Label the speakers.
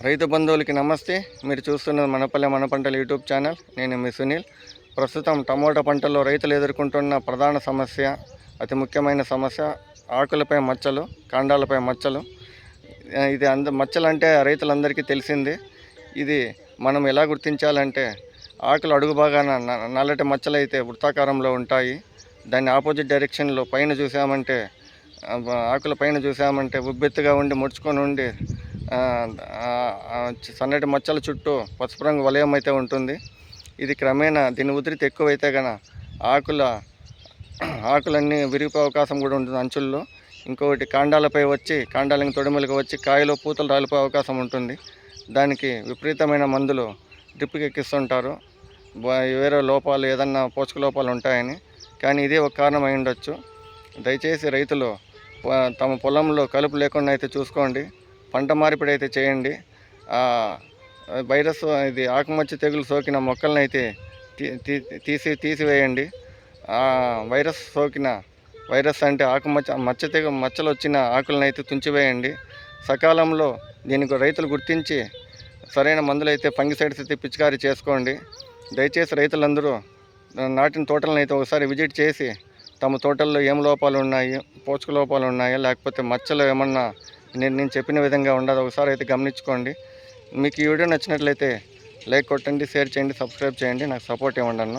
Speaker 1: రైతు బంధువులకి నమస్తే. మీరు చూస్తున్నది మనపల్లె మన పంటల యూట్యూబ్ ఛానల్. నేను మీ సునీల్. ప్రస్తుతం టమోటా పంటల్లో రైతులు ఎదుర్కొంటున్న ప్రధాన సమస్య, అతి ముఖ్యమైన సమస్య ఆకులపై మచ్చలు, కాండాలపై మచ్చలు. ఇది మచ్చలు అంటే రైతులందరికీ తెలిసింది. ఇది మనం ఎలా గుర్తించాలంటే, ఆకులు అడుగు భాగాన నల్లటి మచ్చలు అయితే వృత్తాకారంలో ఉంటాయి. దాన్ని ఆపోజిట్ డైరెక్షన్లో పైన చూసామంటే, ఆకుల పైన చూసామంటే ఉబ్బెత్తుగా ఉండి ముడుచుకొని ఉండి సన్నటి మచ్చల చుట్టూ పసుపు రంగు వలయం అయితే ఉంటుంది. ఇది క్రమేణా దీని ఉధృతి ఎక్కువైతే కనుక ఆకులన్నీ విరిగిపోయే అవకాశం కూడా ఉంటుంది అంచుల్లో. ఇంకొకటి కాండాలపై వచ్చి కాండాలని తొడిమలకు వచ్చి కాయలు పూతలు రాలిపోయే అవకాశం ఉంటుంది. దానికి విపరీతమైన మందులు డ్రిప్కి ఎక్కిస్తుంటారు, వేరే లోపాలు ఏదన్నా పోషక లోపాలు ఉంటాయని. కానీ ఇదే ఒక కారణం అయి ఉండొచ్చు. దయచేసి రైతులు తమ పొలంలో కలుపు లేకుండా అయితే చూసుకోండి. పంట మార్పిడి అయితే చేయండి. వైరస్ ఇది ఆకుమచ్చ తెగులు సోకిన మొక్కలను అయితే తీసివేయండి. వైరస్ అంటే మచ్చలు వచ్చిన ఆకులను అయితే తుంచివేయండి. సకాలంలో దీనికి రైతులు గుర్తించి సరైన మందులు అయితే ఫంగిసైడ్స్ అయితే పిచికారీ చేసుకోండి. దయచేసి రైతులందరూ నాటిన తోటలను అయితే ఒకసారి విజిట్ చేసి తమ తోటల్లో ఏం లోపాలు ఉన్నాయి, పోషక లోపాలు ఉన్నాయా, లేకపోతే మచ్చలు ఏమన్నా నేను చెప్పిన విధంగా ఉండదు ఒకసారి అయితే గమనించుకోండి. మీకు ఈ వీడియో నచ్చినట్లయితే లైక్ కొట్టండి, షేర్ చేయండి, సబ్స్క్రైబ్ చేయండి. నాకు సపోర్ట్ ఇవ్వండి అన్న.